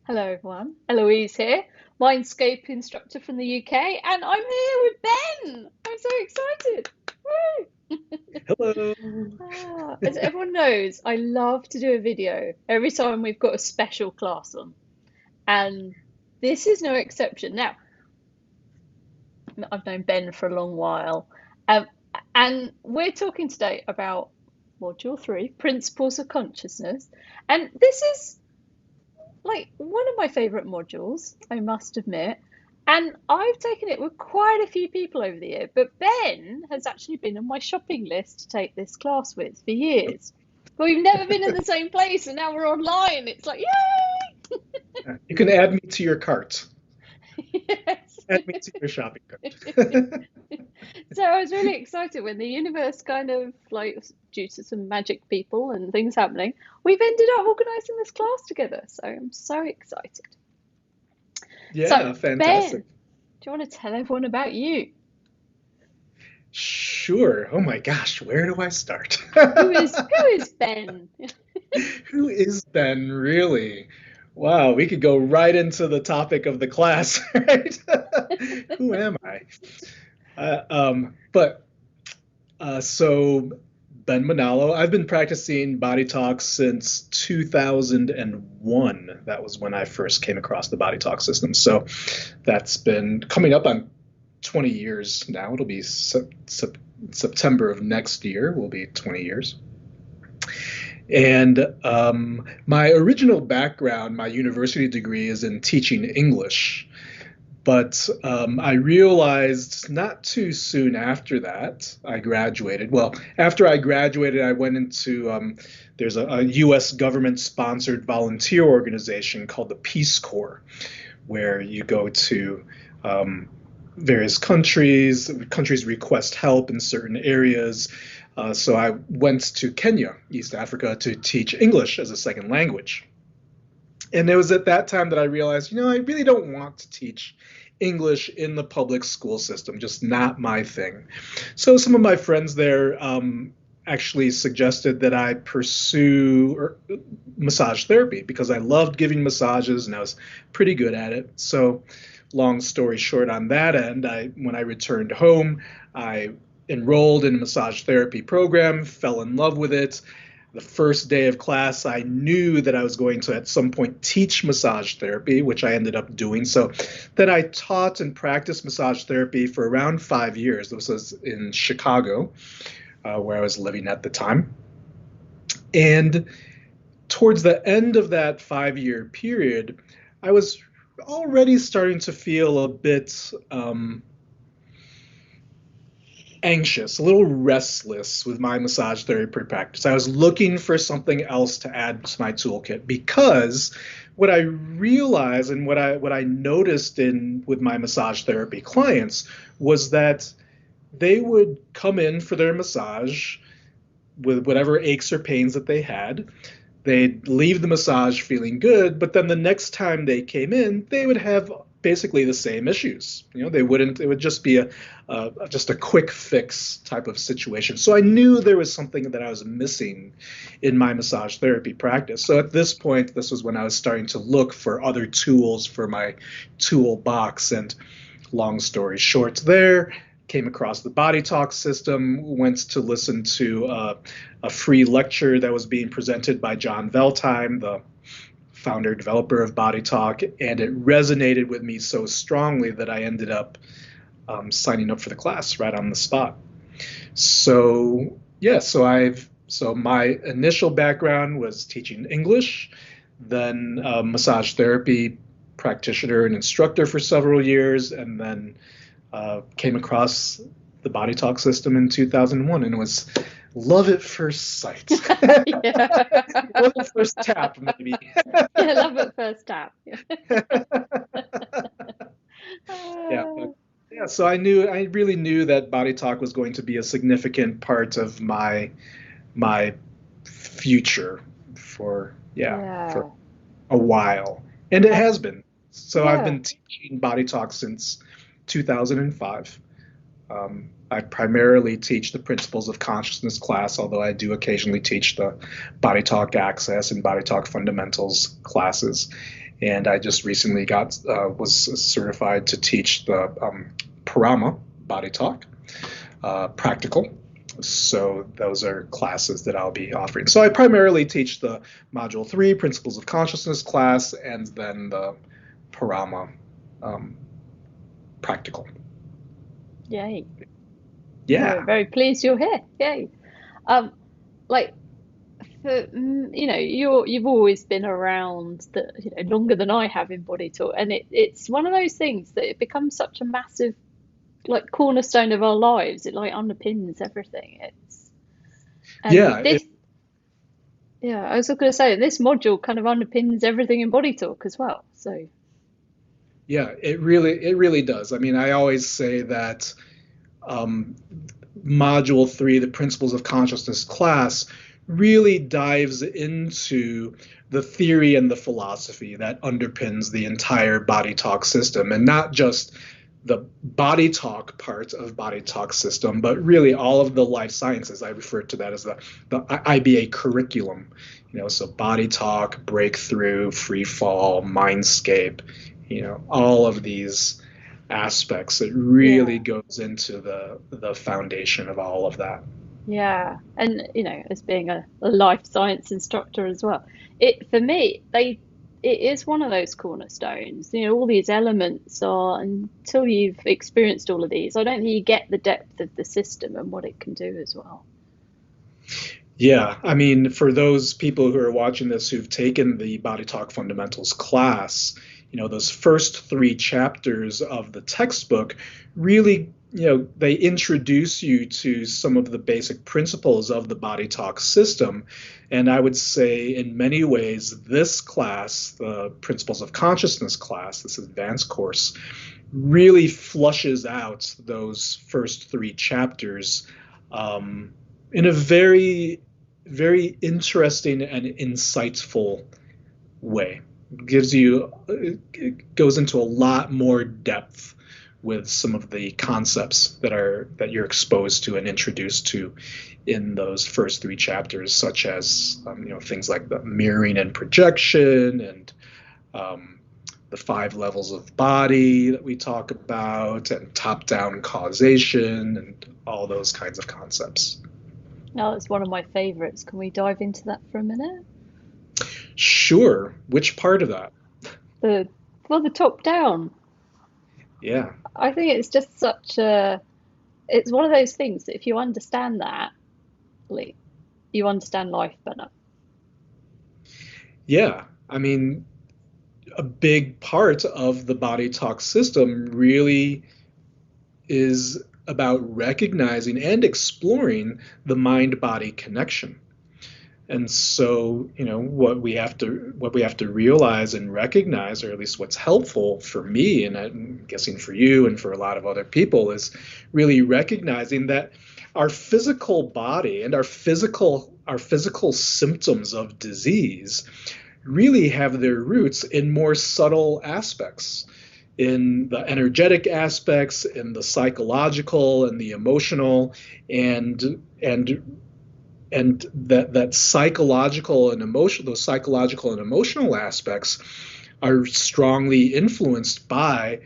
Hello, everyone. Eloise here, Mindscape instructor from the UK, and I'm here with Ben. I'm so excited. Woo! Hello. As everyone knows, I love to do a video every time we've got a special class on, and this is no exception. Now, I've known Ben for a long while, um, and we're talking today about Module 3, Principles of Consciousness, and this is like one of my favorite modules, I must admit. And I've taken it with quite a few people over the year, but Ben has actually been on my shopping list to take this class with for years. But we've never been in the same place, and now we're online. It's like, You can add me to your cart. yay! Yes. Add me to your shopping cart. So I was really excited when the universe kind of like, due to some magic people and things happening, we've ended up organising this class together. So I'm so excited. So, Yeah, Ben, fantastic. do you want to tell everyone about you? Sure. Oh my gosh, where do I start? Who is Ben? Who is Ben, really? Wow, we could go right into the topic of the class, right? Who am I? So Ben Manalo, I've been practicing body talk since 2001. That was when I first came across the body talk system. So that's been coming up on 20 years now. It'll be September of next year will be 20 years. And my original background, my university degree is in teaching English. But I realized not too soon after that, I graduated. Well, after I graduated, I went into there's a US government sponsored volunteer organization called the Peace Corps, where you go to various countries, countries request help in certain areas. So I went to Kenya, East Africa, to teach English as a second language. And it was at that time that I realized, I really don't want to teach English in the public school system, just not my thing. So some of my friends there actually suggested that I pursue massage therapy because I loved giving massages and I was pretty good at it. So long story short on that end, when I returned home, I enrolled in a massage therapy program, fell in love with it. The first day of class, I knew that I was going to at some point teach massage therapy, which I ended up doing. So then I taught and practiced massage therapy for around 5 years. This was in Chicago, where I was living at the time. And towards the end of that 5 year period, I was already starting to feel a bit anxious, a little restless with my massage therapy practice. I was looking for something else to add to my toolkit because what I realized and what I noticed in with my massage therapy clients was that they would come in for their massage with whatever aches or pains that they had. They'd leave the massage feeling good, but then the next time they came in, they would have basically the same issues. They wouldn't. It would just be just a quick fix type of situation. So I knew there was something that I was missing in my massage therapy practice. So at this point, this was when I was starting to look for other tools for my toolbox. And long story short, there came across the BodyTalk system, went to listen to a free lecture that was being presented by John Veltheim, the founder developer of BodyTalk, and it resonated with me so strongly that I ended up signing up for the class right on the spot. So yeah, so my initial background was teaching English, then massage therapy practitioner and instructor for several years, and then came across the Body Talk system in 2001, and it was love at first sight. Yeah. Love at first tap, maybe. Yeah, love at first tap. Yeah, Uh, but yeah. So I really knew that Body Talk was going to be a significant part of my future for yeah. a while, and it Uh, has been. So I've yeah. been teaching Body Talk since 2005. I primarily teach the Principles of Consciousness class, although I do occasionally teach the Body Talk Access and Body Talk Fundamentals classes. And I just recently was certified to teach the Parama BodyTalk practical. So those are classes that I'll be offering. So I primarily teach the Module 3 Principles of Consciousness class, and then the Parama practical. Yay. Yeah. We're very pleased you're here. Yay. Like for you've always been around longer than I have in body talk, and it's one of those things that it becomes such a massive like cornerstone of our lives. It like underpins everything. And Yeah. this yeah, I was going to say this module kind of underpins everything in body talk as well. So Yeah, it really does. I mean, I always say that um, Module 3, the Principles of Consciousness class, really dives into the theory and the philosophy that underpins the entire Body Talk system, and not just the Body Talk part of Body Talk system, but really all of the life sciences. I refer to that as the IBA curriculum. So Body Talk, Breakthrough, Free Fall, Mindscape, all of these aspects. It really yeah, goes into the foundation of all of that. yeah, and as being a life science instructor as well, it for me it is one of those cornerstones. All these elements are until you've experienced all of these, I don't think you get the depth of the system and what it can do as well. Yeah, I mean, for those people who are watching this who've taken the Body Talk Fundamentals class, those first 3 chapters of the textbook really, they introduce you to some of the basic principles of the Body Talk system. And I would say, in many ways, this class, the Principles of Consciousness class, this advanced course, really flushes out those first 3 chapters in a very, very interesting and insightful way. It goes into a lot more depth with some of the concepts that you're exposed to and introduced to in those first 3 chapters, such as things like the mirroring and projection, and the 5 levels of body that we talk about, and top-down causation, and all those kinds of concepts. Now, it's one of my favorites. Can we dive into that for a minute? Sure. Which part of that? The the top down. Yeah. I think it's just such a it's one of those things that if you understand that, like you understand life better. Yeah. I mean, a big part of the body talk system really is about recognizing and exploring the mind body connection. And so, what we have to realize and recognize, or at least what's helpful for me, and I'm guessing for you and for a lot of other people, is really recognizing that our physical body and our physical symptoms of disease really have their roots in more subtle aspects, in the energetic aspects, in the psychological and the emotional, and that psychological and emotional those psychological and emotional aspects are strongly influenced by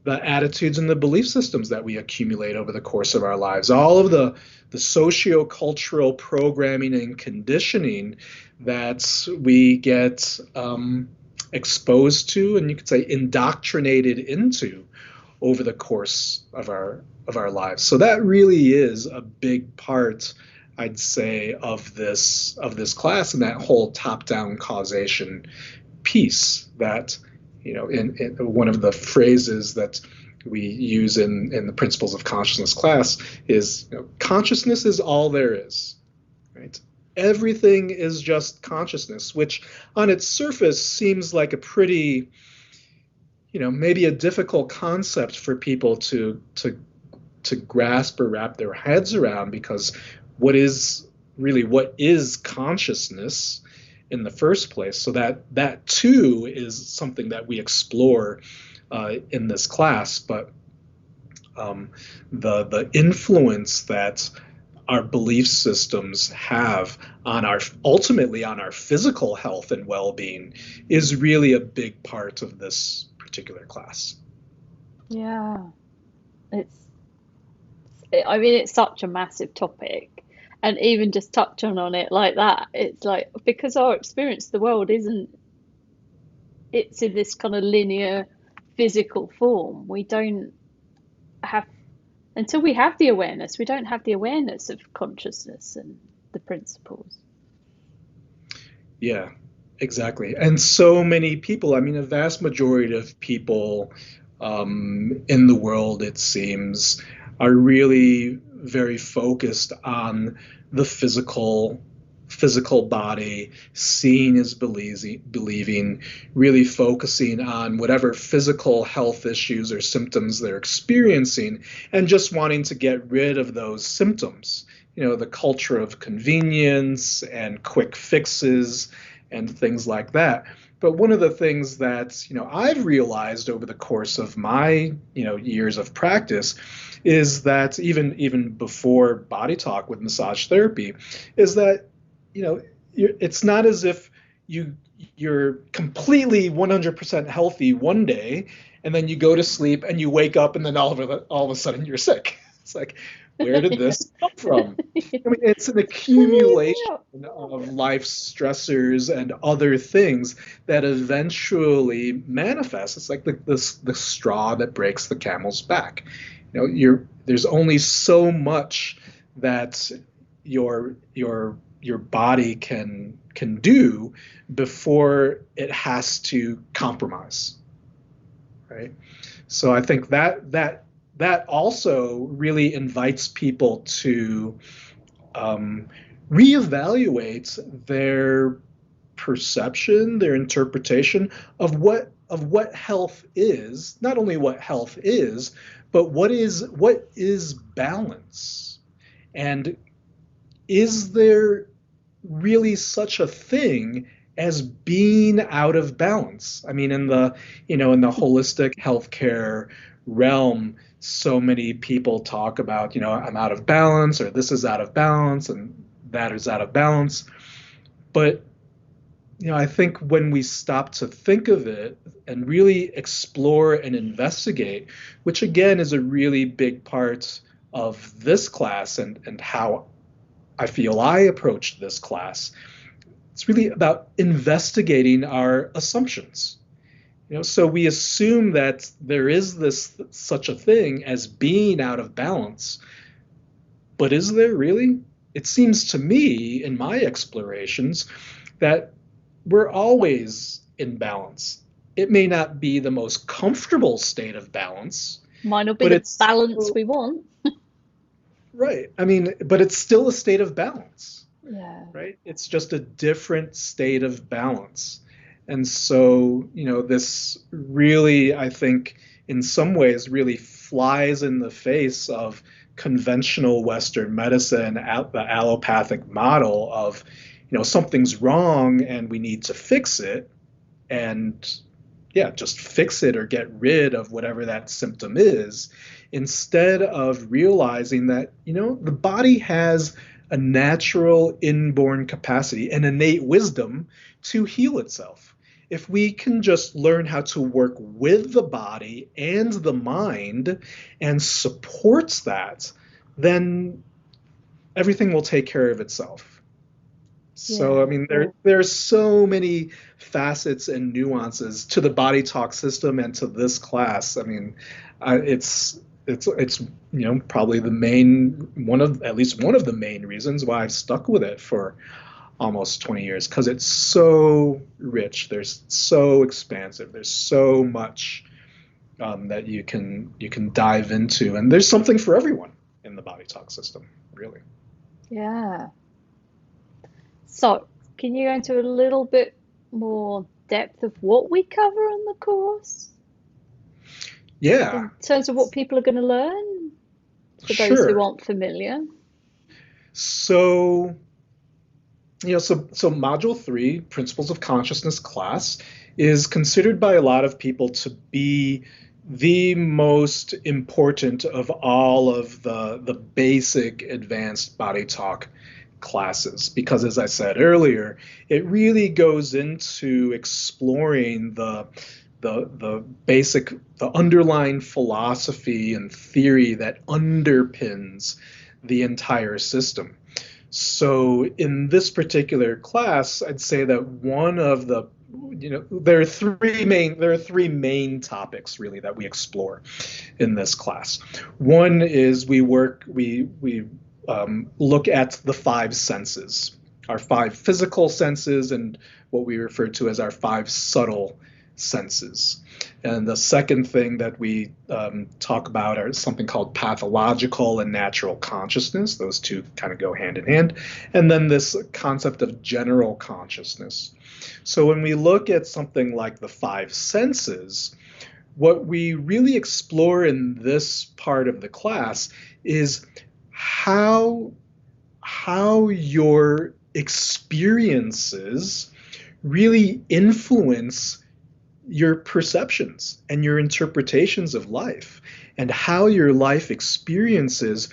the attitudes and the belief systems that we accumulate over the course of our lives. All of the socio-cultural programming and conditioning that we get exposed to, and you could say indoctrinated into, over the course of our lives. So that really is a big part, I'd say, of this class, and that whole top-down causation piece. That in one of the phrases that we use in the Principles of Consciousness class is, consciousness is all there is, right? Everything is just consciousness, which on its surface seems like a pretty, maybe a difficult concept for people to grasp or wrap their heads around, because what is consciousness in the first place? So that too is something that we explore in this class. But the influence that our belief systems have on our ultimately on our physical health and well-being is really a big part of this particular class. Yeah. It's, I mean, it's such a massive topic. And even just touching on it like that, it's like, because our experience of the world isn't, it's in this kind of linear physical form. We don't have, until we have the awareness, we don't have the awareness of consciousness and the principles. Yeah, exactly. And so many people, I mean, a vast majority of people in the world, it seems, are really very focused on the physical body, seeing is believing, really focusing on whatever physical health issues or symptoms they're experiencing, and just wanting to get rid of those symptoms. You know, the culture of convenience and quick fixes and things like that. But one of the things that, I've realized over the course of my, years of practice is that even before Body Talk with massage therapy, is that, it's not as if you're completely 100% healthy one day and then you go to sleep and you wake up and then all of a sudden you're sick. It's like, where did Yeah. this come from? I mean, it's an accumulation of life stressors and other things that eventually manifest. It's like the straw that breaks the camel's back. There's only so much that your body can do before it has to compromise, right? So I think that also really invites people to reevaluate their perception, their interpretation of what health is. Not only what health is, but what is balance, and is there really such a thing as being out of balance? I mean, in the holistic healthcare realm, so many people talk about, I'm out of balance, or this is out of balance, and that is out of balance. But I think when we stop to think of it and really explore and investigate, which again is a really big part of this class and how I feel I approached this class, it's really about investigating our assumptions. So we assume that there is this such a thing as being out of balance, but is there really? It seems to me, in my explorations, that we're always in balance. It may not be the most comfortable state of balance, Might not be but the it's balance we want. right. I mean, but it's still a state of balance, Yeah. right? It's just a different state of balance. And so, this really, I think, in some ways, really flies in the face of conventional Western medicine, the allopathic model of, something's wrong and we need to fix it. And yeah, just fix it or get rid of whatever that symptom is, instead of realizing that, the body has a natural inborn capacity, an innate wisdom to heal itself. If we can just learn how to work with the body and the mind and supports that, then everything will take care of itself. So, I Yeah. mean, there's so many facets and nuances to the body talk system and to this class. I mean, it's probably the main one of at least one of the main reasons why I've stuck with it for almost 20 years, because it's so rich. There's so expansive. There's so much that you can dive into, and there's something for everyone in the body talk system, really. Yeah. So, can you go into a little bit more depth of what we cover on the course Yeah, in terms of what people are going to learn for those who sure. aren't familiar? So, so module 3, Principles of Consciousness class, is considered by a lot of people to be the most important of all of the basic advanced body talk classes, because as I said earlier, it really goes into exploring the basic, the underlying philosophy and theory that underpins the entire system. So in this particular class, I'd say that one of the, there are three main topics really that we explore in this class. One is we look at the five senses, our five physical senses, and what we refer to as our five subtle senses. And the second thing that we talk about are something called pathological and natural consciousness. Those two kind of go hand in hand. And then this concept of general consciousness. So when we look at something like the five senses, what we really explore in this part of the class is how your experiences really influence your perceptions and your interpretations of life, and how your life experiences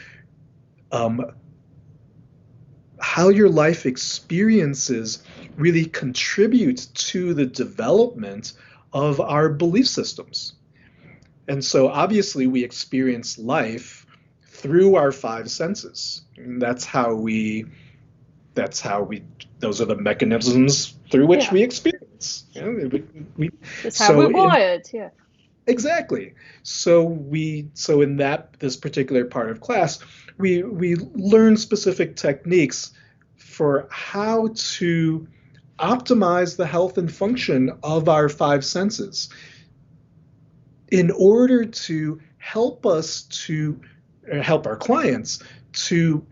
really contribute to the development of our belief systems. And so obviously we experience life through our five senses. And those are the mechanisms through which Yeah, we experience. that's how we're So in wired. Yeah, Exactly. So in this particular part of class, we learn specific techniques for how to optimize the health and function of our five senses in order to help our clients to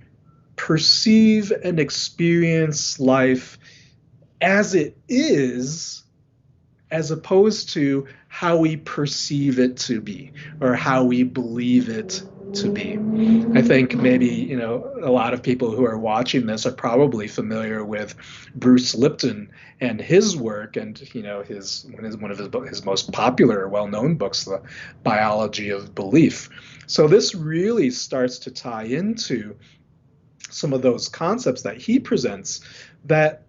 perceive and experience life as it is, as opposed to how we perceive it to be or how we believe it to be. I think maybe, a lot of people who are watching this are probably familiar with Bruce Lipton and his work, and one of his most popular, well-known books, The Biology of Belief. So this really starts to tie into some of those concepts that he presents, that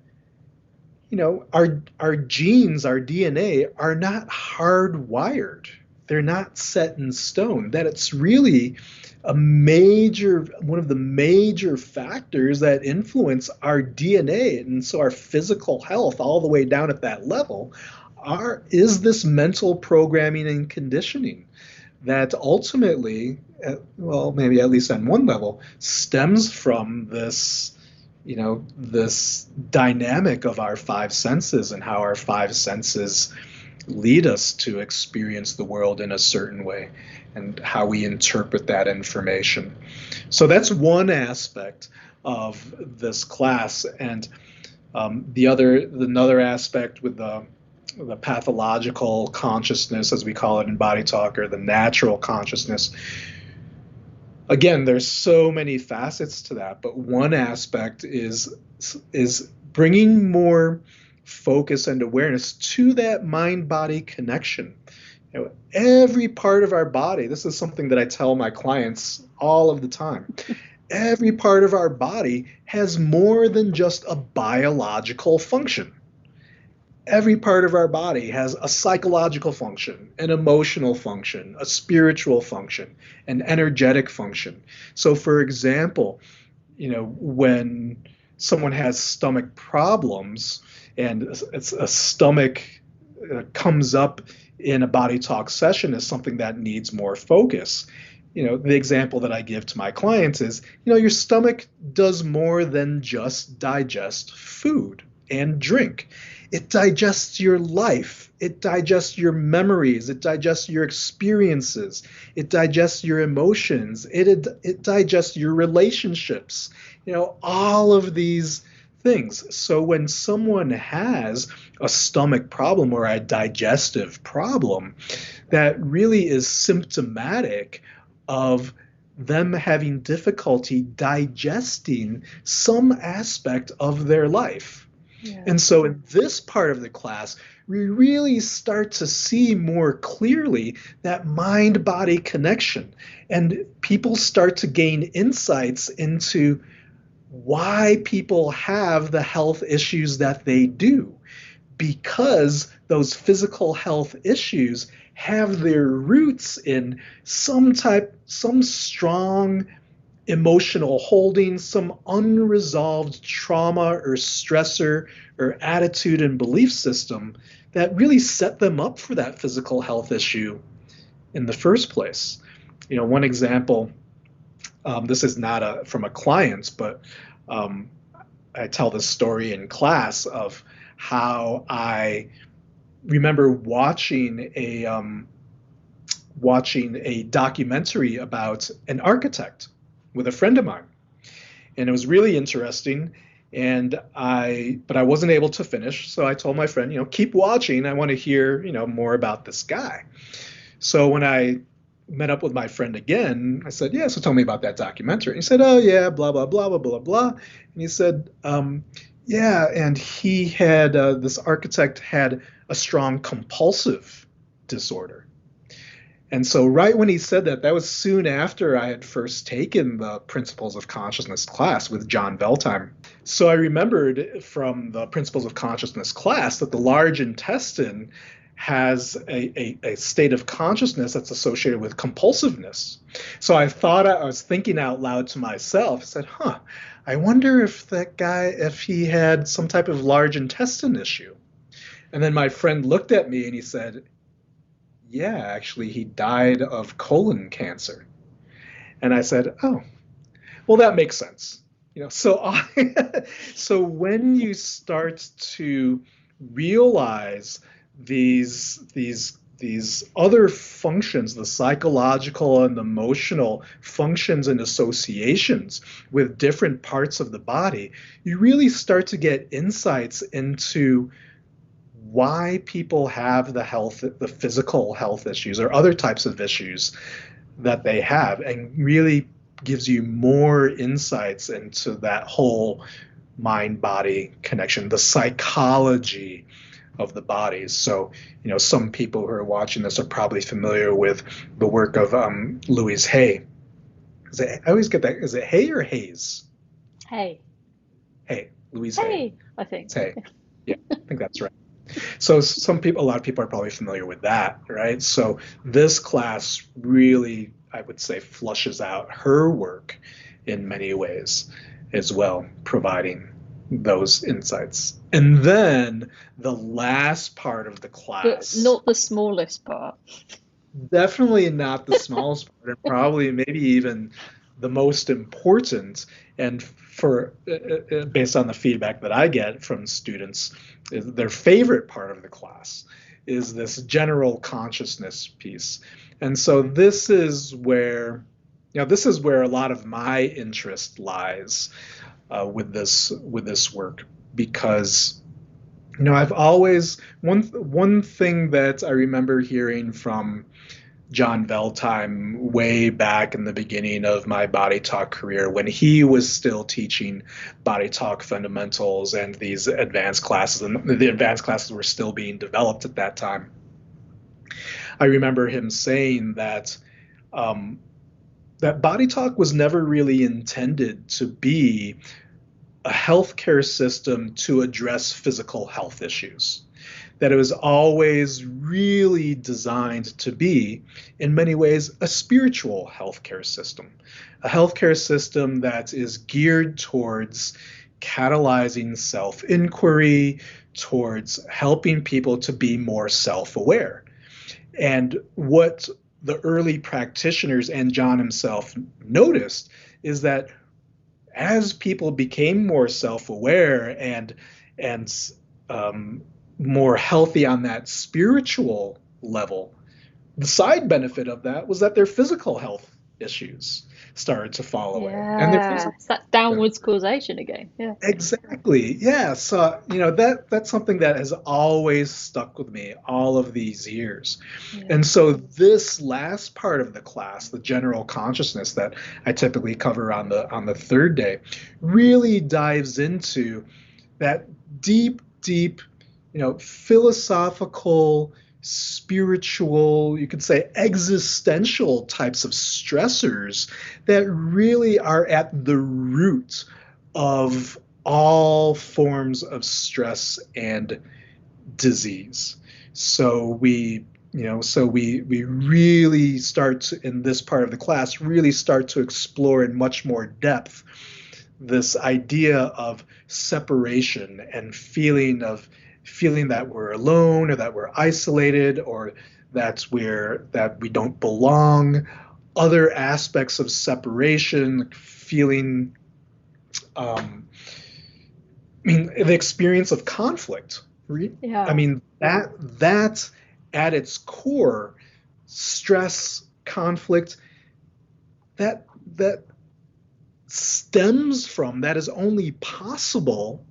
our genes, our DNA are not hardwired. They're not set in stone. That it's really one of the major factors that influence our DNA, and so our physical health all the way down at that level is this mental programming and conditioning that ultimately, well, maybe at least on one level, stems from this dynamic of our five senses and how our five senses lead us to experience the world in a certain way and how we interpret that information. So that's one aspect of this class. And another aspect with the pathological consciousness, as we call it in Body Talk, or the natural consciousness. Again, there's so many facets to that, but one aspect is bringing more focus and awareness to that mind-body connection. Every part of our body, this is something that I tell my clients all of the time. Every part of our body has more than just a biological function. Every part of our body has a psychological function, an emotional function, a spiritual function, an energetic function. So, for example, when someone has stomach problems and a stomach comes up in a body talk session as something that needs more focus. The example that I give to my clients is, your stomach does more than just digest food and drink. It digests your life. It digests your memories. It digests your experiences. It digests your emotions. It digests your relationships. All of these things. So when someone has a stomach problem or a digestive problem, that really is symptomatic of them having difficulty digesting some aspect of their life. Yeah. And so in this part of the class, we really start to see more clearly that mind-body connection. And people start to gain insights into why people have the health issues that they do, because those physical health issues have their roots in some strong emotional holding, some unresolved trauma or stressor or attitude and belief system that really set them up for that physical health issue in the first place. One example, this is not from a client, but um, I tell this story in class of how I remember watching a documentary about an architect with a friend of mine, and it was really interesting. But I wasn't able to finish, so I told my friend, keep watching. I want to hear, more about this guy. So when I met up with my friend again, I said, yeah, so tell me about that documentary. And he said, oh yeah, blah blah blah blah blah blah. And he said, yeah, and this architect had a strong compulsive disorder. And so, right when he said that, that was soon after I had first taken the Principles of Consciousness class with John Veltheim. So, I remembered from the Principles of Consciousness class that the large intestine has a state of consciousness that's associated with compulsiveness. So, I was thinking out loud to myself, I said, I wonder if that guy, if he had some type of large intestine issue. And then my friend looked at me and he said, yeah, actually, he died of colon cancer. And I said, oh, well, that makes sense. So when you start to realize these other functions, the psychological and emotional functions and associations with different parts of the body, you really start to get insights into why people have the physical health issues or other types of issues that they have, and really gives you more insights into that whole mind-body connection, the psychology of the bodies. So, some people who are watching this are probably familiar with the work of Louise Hay. I always get that. Is it Hay or Hayes? Hey. Hay. Louise Hay. Hey, I think. It's Hay. Yeah, I think that's right. So a lot of people are probably familiar with that, right? So this class really, I would say, flushes out her work in many ways as well, providing those insights. And then the last part of the class, But not the smallest part. definitely not the smallest part, and probably maybe even the most important, and for based on the feedback that I get from students, their favorite part of the class is this general consciousness piece. And so this is where a lot of my interest lies with this work, because I've always one thing that I remember hearing from John Veltheim way back in the beginning of my BodyTalk career, when he was still teaching BodyTalk fundamentals and these advanced classes, and the advanced classes were still being developed at that time. I remember him saying that that BodyTalk was never really intended to be a healthcare system to address physical health issues. That it was always really designed to be, in many ways, a spiritual healthcare system, a healthcare system that is geared towards catalyzing self-inquiry, towards helping people to be more self-aware. And what the early practitioners and John himself noticed is that as people became more self-aware and more healthy on that spiritual level, the side benefit of that was that their physical health issues started to fall away. And their Yeah, physical it's that downwards causation again. Yeah. Exactly. Yeah. So, that's something that has always stuck with me all of these years. Yeah. And so this last part of the class, the general consciousness that I typically cover on the third day, really dives into that deep, deep, philosophical, spiritual, you could say existential types of stressors that really are at the root of all forms of stress and disease. So we really start to, in this part of the class, really start to explore in much more depth this idea of separation and feeling that we're alone or that we're isolated or that we don't belong, other aspects of separation, feeling the experience of conflict. I Yeah. mean, that at its core, stress, conflict, that stems from, that is only possible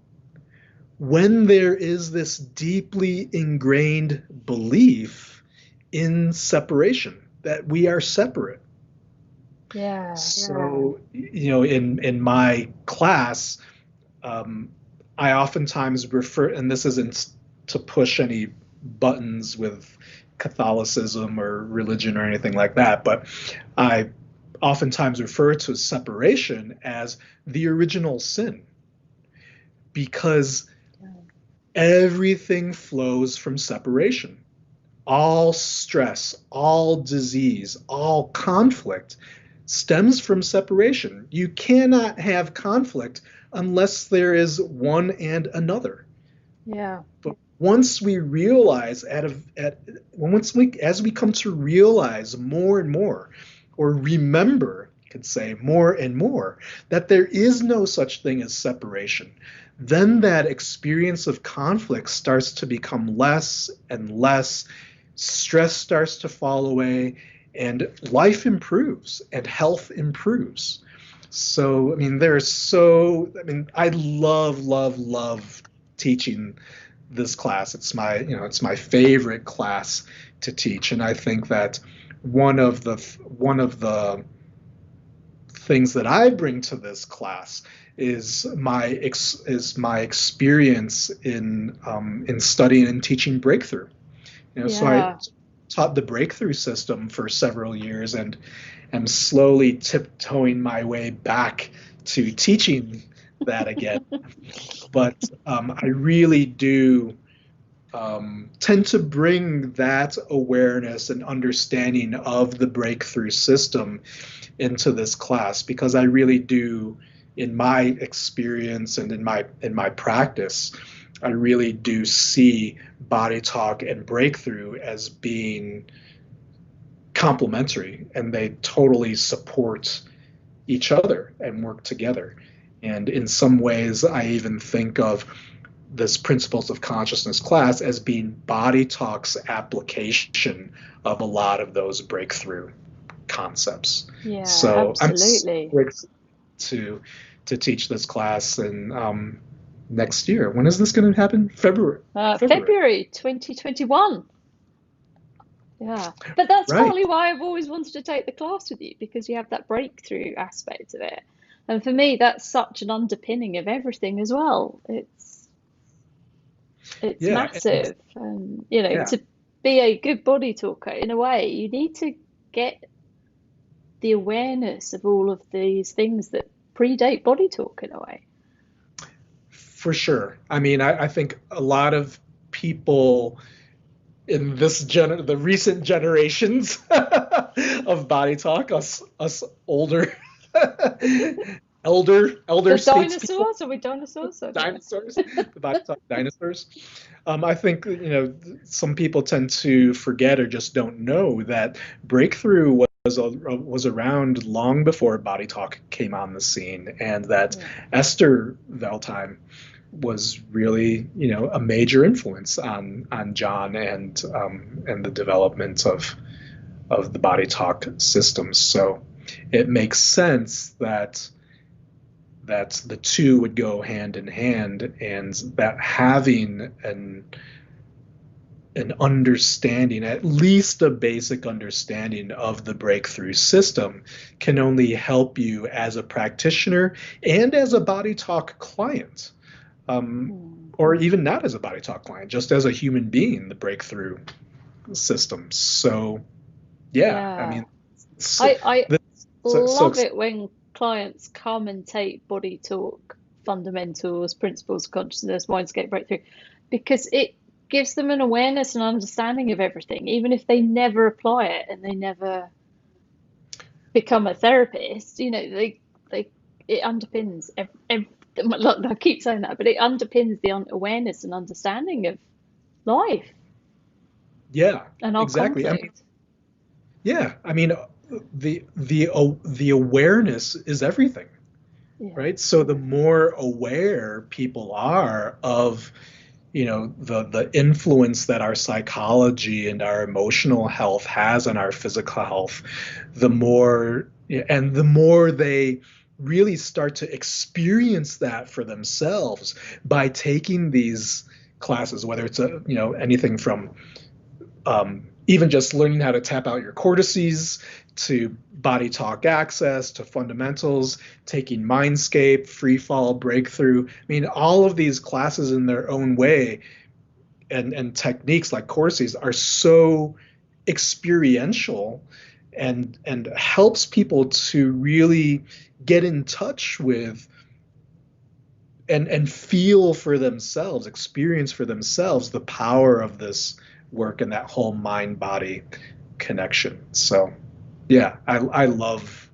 when there is this deeply ingrained belief in separation, that we are separate. Yeah. So, in my class, um, I oftentimes refer, and this isn't to push any buttons with Catholicism or religion or anything like that, but I oftentimes refer to separation as the original sin because everything flows from separation. All stress, all disease, all conflict stems from separation. You cannot have conflict unless there is one and another. Yeah. But once we realize as we come to realize more and more, or remember, you could say more and more, that there is no such thing as separation, then that experience of conflict starts to become less and less. Stress starts to fall away, and life improves and health improves. So, I love, love, love teaching this class. It's my favorite class to teach, and I think that one of the things that I bring to this class is my experience in studying and teaching breakthrough. So I Yeah. taught the breakthrough system for several years and am slowly tiptoeing my way back to teaching that again. But I really do tend to bring that awareness and understanding of the breakthrough system into this class because I really do, in my experience and in my practice, I really do see body talk and breakthrough as being complementary, and they totally support each other and work together. And in some ways, I even think of this Principles of Consciousness class as being body talk's application of a lot of those breakthrough concepts. Yeah, So I'm so absolutely. excited to teach this class and next year. When is this going to happen? February. February, February 2021. Yeah. But that's right? partly why I've always wanted to take the class with you because you have that breakthrough aspect of it. And for me, that's such an underpinning of everything as well. It's Yeah, and massive. yeah, To be a good body talker, in a way, you need to get the awareness of all of these things that predate body talk in a way. for sure. I think a lot of people in the recent generations of body talk, us older elder The statespeople, dinosaurs, are we dinosaurs? I don't know. dinosaurs, the body talk dinosaurs. I think some people tend to forget or just don't know that breakthrough was around long before body talk came on the scene, and that Yeah. Esther Valtime was really, a major influence on John and the development of the body talk systems. So it makes sense that the two would go hand in hand, and that having an understanding, at least a basic understanding of the breakthrough system, can only help you as a practitioner and as a body talk client. or even not as a Body Talk client, just as a human being, the breakthrough systems. So yeah, I Yeah. mean, so, I so love it when clients come and take body talk fundamentals, principles of consciousness, mindscape breakthrough, because it gives them an awareness and understanding of everything, even if they never apply it and they never become a therapist. They it underpins look, I keep saying that, but it underpins the awareness and understanding of life yeah, and our exactly. I mean, conflict. yeah, I mean, the awareness is everything, Yeah. right? So the more aware people are of, the influence that our psychology and our emotional health has on our physical health, the more they really start to experience that for themselves by taking these classes, whether it's anything from even just learning how to tap out your cortices, to body talk access, to fundamentals, taking Mindscape, free fall, breakthrough. I mean, all of these classes in their own way and techniques like courses are so experiential and helps people to really get in touch with and feel for themselves, experience for themselves the power of this work and that whole mind body connection. So yeah, I love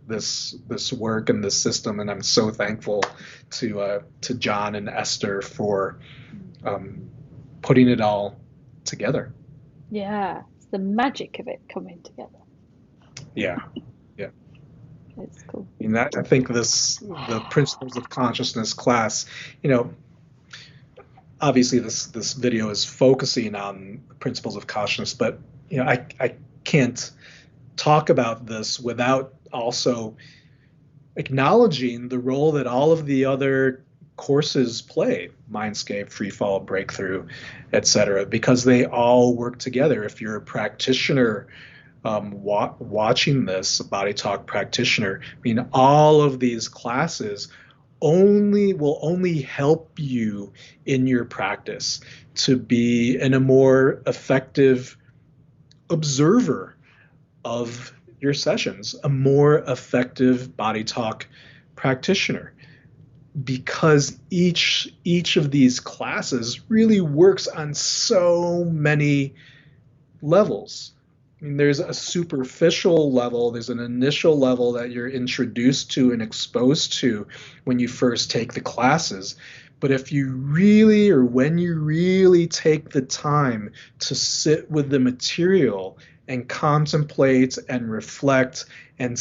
this work and this system, and I'm so thankful to John and Esther for um, putting it all together. Yeah. It's the magic of it coming together. Yeah, yeah. It's cool. I think the principles of consciousness class, you know, obviously this video is focusing on principles of consciousness, but I can't talk about this without also acknowledging the role that all of the other courses play, Mindscape, Freefall, Breakthrough, etc., because they all work together. If you're a practitioner watching this, a Body Talk practitioner, I mean, all of these classes will only help you in your practice to be in a more effective observer of your sessions, a more effective Body Talk practitioner, because each of these classes really works on so many levels. I mean, there's a superficial level, there's an initial level that you're introduced to and exposed to when you first take the classes. But if you really, or when you really take the time to sit with the material and contemplate and reflect and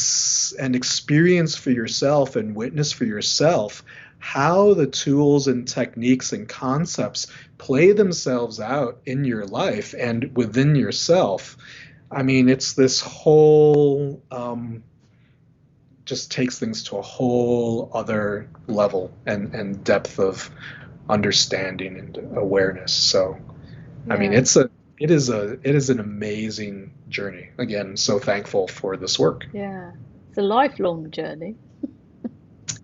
experience for yourself and witness for yourself how the tools and techniques and concepts play themselves out in your life and within yourself. I mean, it's this whole, just takes things to a whole other level and depth of understanding and awareness. So, I mean, Yeah. it is an amazing journey. Again, so thankful for this work. Yeah. It's a lifelong journey.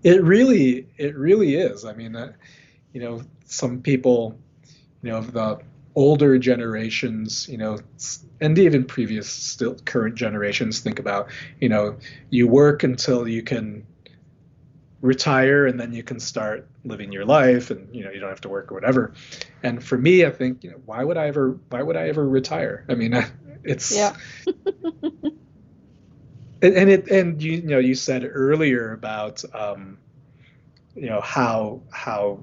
It really is. I mean, some people, the older generations, and even previous, still current generations think about, you work until you can retire and then you can start living your life and, you don't have to work or whatever. And for me, I think, why would I ever retire? I mean, it's, Yeah. and you said earlier about, how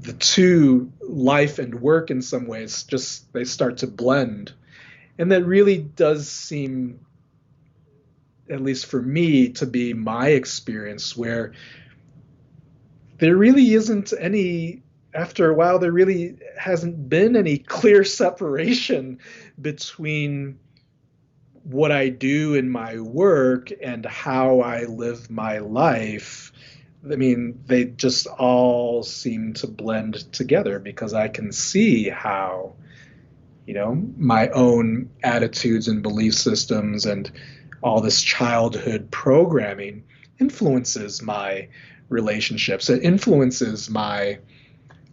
the two, life and work, in some ways, just they start to blend, and that really does seem, at least for me, to be my experience, where there really isn't any, after a while, there really hasn't been any clear separation between what I do in my work and how I live my life. I mean, they just all seem to blend together, because I can see how, my own attitudes and belief systems and all this childhood programming influences my relationships. It influences my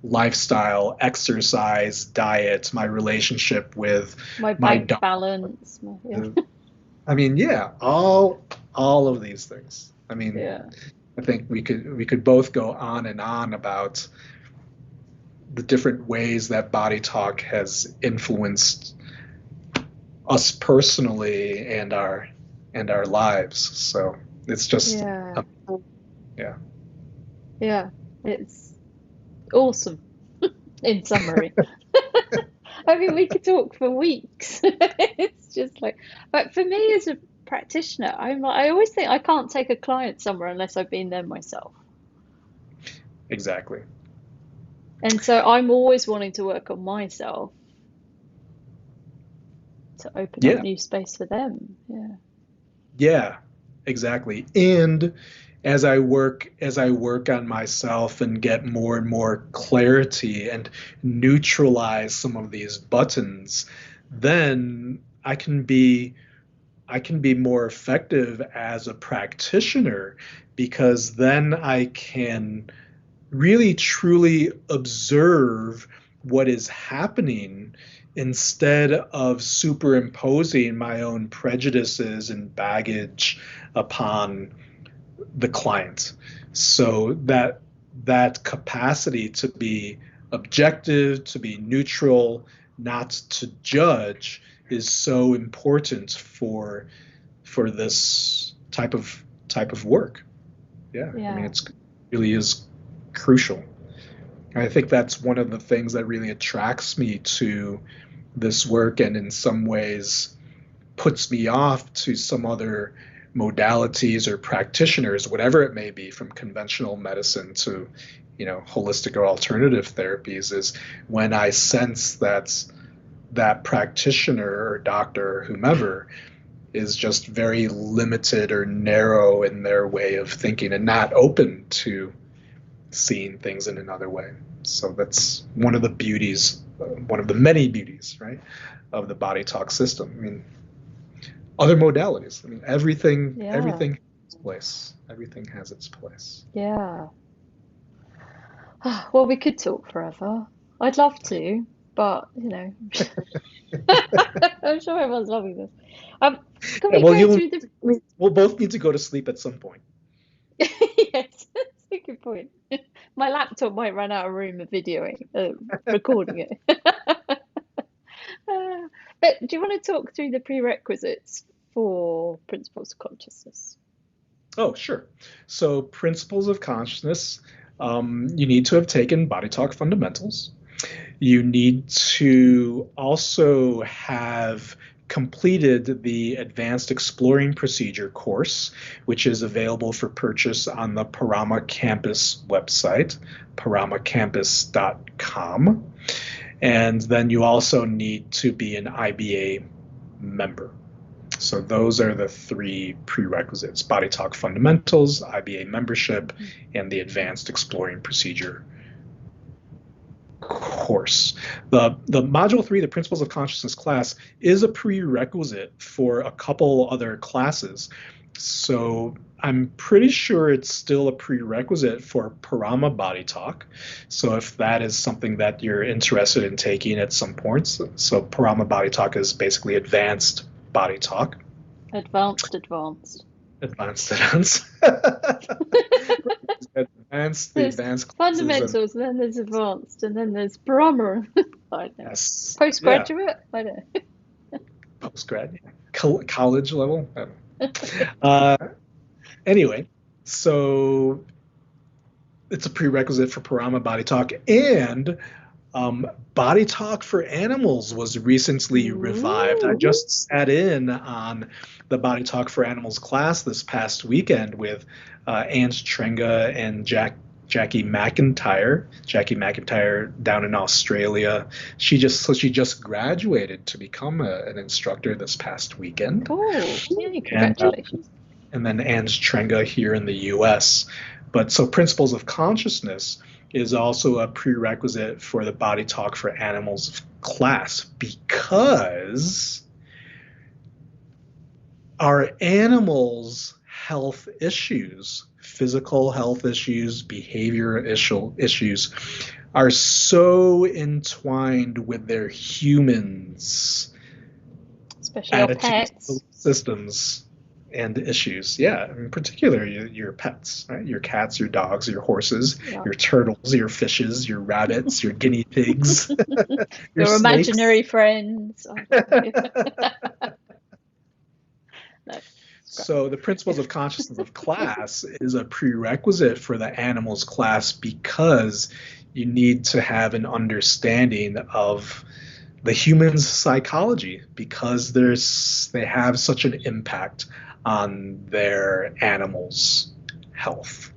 lifestyle, exercise, diet, my relationship with My my bank dog. balance. Yeah. I mean, yeah, all of these things. I mean, Yeah. I think we could both go on and on about the different ways that body talk has influenced us personally and our lives. So it's just Yeah. yeah. Yeah. It's awesome in summary. I mean, we could talk for weeks. It's just like, but for me as a practitioner, I always think I can't take a client somewhere unless I've been there myself. Exactly. And so I'm always wanting to work on myself to open up Yeah. new space for them. Yeah. Yeah, exactly. And as I work on myself and get more and more clarity and neutralize some of these buttons, then I can be more effective as a practitioner because then I can really truly observe what is happening instead of superimposing my own prejudices and baggage upon the client. So that capacity to be objective, to be neutral, not to judge is so important for this type of work. Yeah, I mean Yeah. it's really is crucial. I think that's one of the things that really attracts me to this work and in some ways puts me off to some other modalities or practitioners, whatever it may be, from conventional medicine to, holistic or alternative therapies, is when I sense that practitioner or doctor or whomever is just very limited or narrow in their way of thinking and not open to seeing things in another way. So that's one of the beauties, one of the many beauties, right, of the body talk system. I mean, other modalities. I mean, everything, Yeah. everything has its place. Everything has its place. Yeah. Well, we could talk forever. I'd love to, but I'm sure everyone's loving this. Um, can Yeah, we well, go you'll through the we'll both need to go to sleep at some point. Yes, that's a good point. My laptop might run out of room of videoing, recording it. But do you want to talk through the prerequisites for principles of consciousness? Oh, sure. So, principles of consciousness. You need to have taken Body Talk Fundamentals. You need to also have completed the Advanced Exploring Procedure course, which is available for purchase on the Parama Campus website, paramacampus.com. And then you also need to be an IBA member. So those are the three prerequisites: Body Talk Fundamentals, IBA membership, and the Advanced Exploring Procedure course. The module 3, the Principles of Consciousness class, is a prerequisite for a couple other classes. So I'm pretty sure it's still a prerequisite for Parama Body Talk. So if that is something that you're interested in taking at some point, so Parama Body Talk is basically advanced body talk. Advanced. Advanced. The There's advanced classes and fundamentals, and then there's advanced, and then there's Brahma. I don't know. yes, yeah, Postgraduate? I don't postgrad, yeah. College level. Uh, anyway, so it's a prerequisite for Parama Body Talk, and Body Talk for Animals was recently revived. I know. just sat in on the Body Talk for Animals class this past weekend with Ant Trenga and Jackie McIntyre. Jackie McIntyre down in Australia. She just graduated to become an instructor this past weekend, Cool. Yay, and congratulations. and then Ant Trenga here in the U.S. But so Principles of Consciousness is also a prerequisite for the Body Talk for Animals class because our animals health issues, physical health issues, issues, are so entwined with their humans Especially our attitudes, pets. belief systems, and issues. Yeah, in particular, your pets, right? Your cats, your dogs, your horses, Yeah. your turtles, your fishes, your rabbits, your guinea pigs, your Your snakes. imaginary friends. I don't know. No, it's great. So the principles of consciousness of class is a prerequisite for the animals class because you need to have an understanding of the human's psychology because they have such an impact on their animals' health.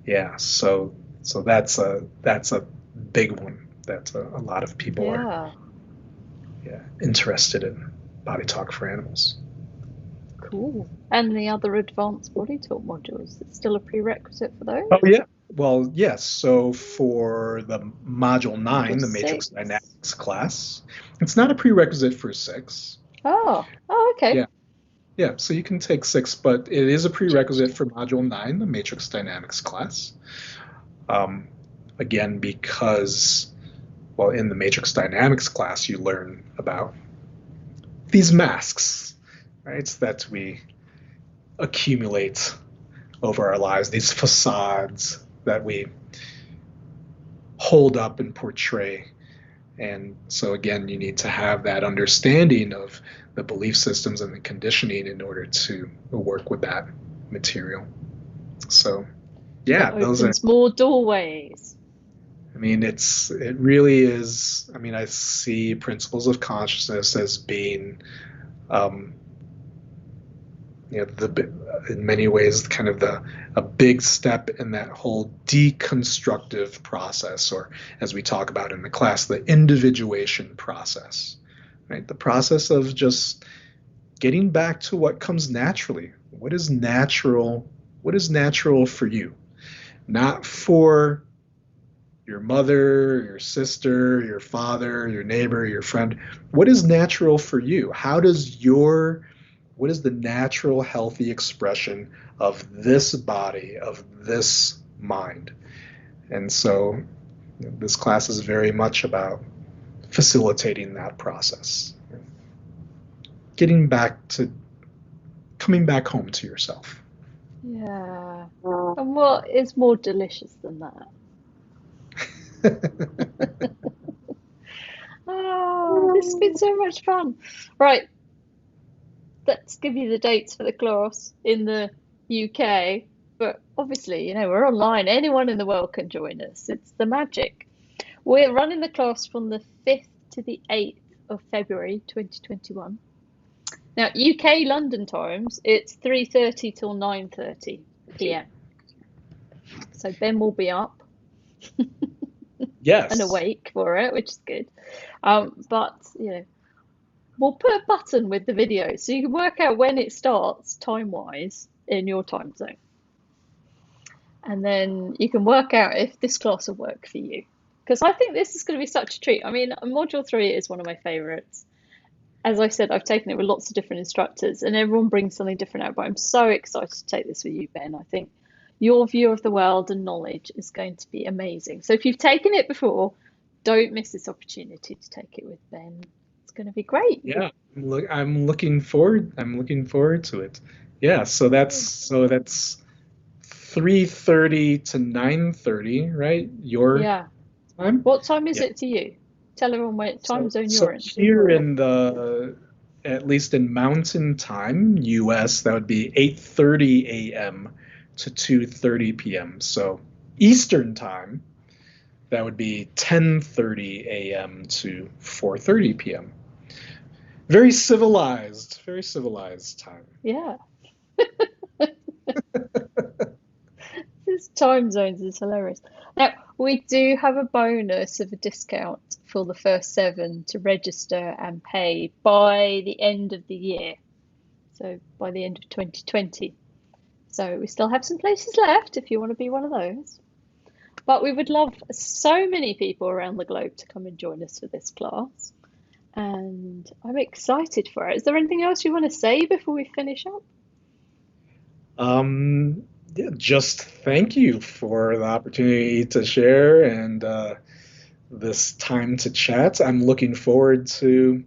Yeah, so that's a big one that a lot of people are, Yeah, yeah, interested in body talk for animals. cool. And the other advanced body talk modules, it's still a prerequisite for Oh those? yeah. Well, yes. So for the module Module 9, the matrix 6. dynamics class, it's not a prerequisite for 6. Oh, okay. Yeah. Yeah, so you can take 6, but it is a prerequisite for Module 9, the Matrix Dynamics class. Um, Again, because, well, in the Matrix Dynamics class, you learn about these masks, right, that we accumulate over our lives, these facades that we hold up and portray. And so, again, you need to have that understanding of the belief systems and the conditioning in order to work with that material. So, So yeah, it those are, opens more doorways. I mean, it really is. I mean, I see principles of consciousness as being, um, in many ways, kind of a big step in that whole deconstructive process, or as we talk about in the class, the individuation process, right? The process of just getting back to what comes naturally. What is natural? What is natural for you? Not for your mother, your sister, your father, your neighbor, your friend. What is natural for you? What is the natural healthy expression of this body, of this mind? And so this class is very much about facilitating that process. Getting back to coming back home to yourself. Yeah. And what is more delicious than that? Oh, this has been so much fun. Right, let's give you the dates for the class in the UK. But obviously, we're online. Anyone in the world can join us. It's the magic. We're running the class from the 5th to the 8th of February 2021. Now, UK London times, it's 3:30 till 9:30 p.m. So Ben will be up and Yes. awake for it, which is good. But we'll put a button with the video so you can work out when it starts time-wise in your time zone. And then you can work out if this class will work for you. Because I think this is going to be such a treat. I mean, Module 3 is one of my favourites. As I said, I've taken it with lots of different instructors and everyone brings something different out, but I'm so excited to take this with you, Ben. I think your view of the world and knowledge is going to be amazing. So if you've taken it before, don't miss this opportunity to take it with Ben. It's going to be great. Yeah. I'm looking forward. I'm looking forward to it. Yeah. So that's 3:30 to 9:30, right? Your Yeah. time? What time is Yeah. it to you? Tell everyone what time So zone so you're in. here in the at least in Mountain Time, US, that would be 8:30 a.m. to 2:30 p.m. So Eastern Time, that would be 10:30 a.m. to 4:30 p.m. Very civilized time. Yeah. This time zones is hilarious. Now, we do have a bonus of a discount for the first 7 to register and pay by the end of the year. So by the end of 2020. So we still have some places left if you want to be one of those. But we would love so many people around the globe to come and join us for this class. And I'm excited for it. Is there anything else you want to say before we finish up? Yeah, just thank you for the opportunity to share and this time to chat. I'm looking forward to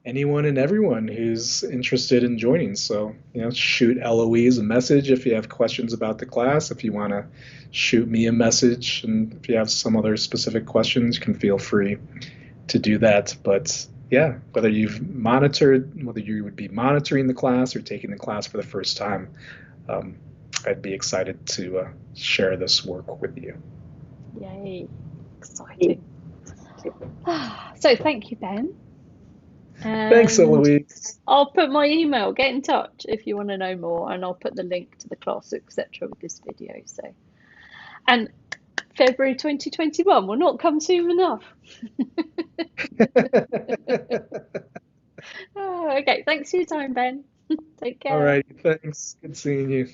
anyone and everyone who's interested in joining. So, shoot Eloise a message if you have questions about the class. If you want to shoot me a message, and if you have some other specific questions, you can feel free to do that. But yeah, whether whether you would be monitoring the class or taking the class for the first time, um, I'd be excited to share this work with you. Yay, exciting. So thank you, Ben. Thanks, And Eloise. I'll put my email. Get in touch if you want to know more, and I'll put the link to the class, etc., with this video. So, and February 2021 will not come soon enough. Oh, okay, thanks for your time, Ben. Take All care. right, thanks. Good seeing you.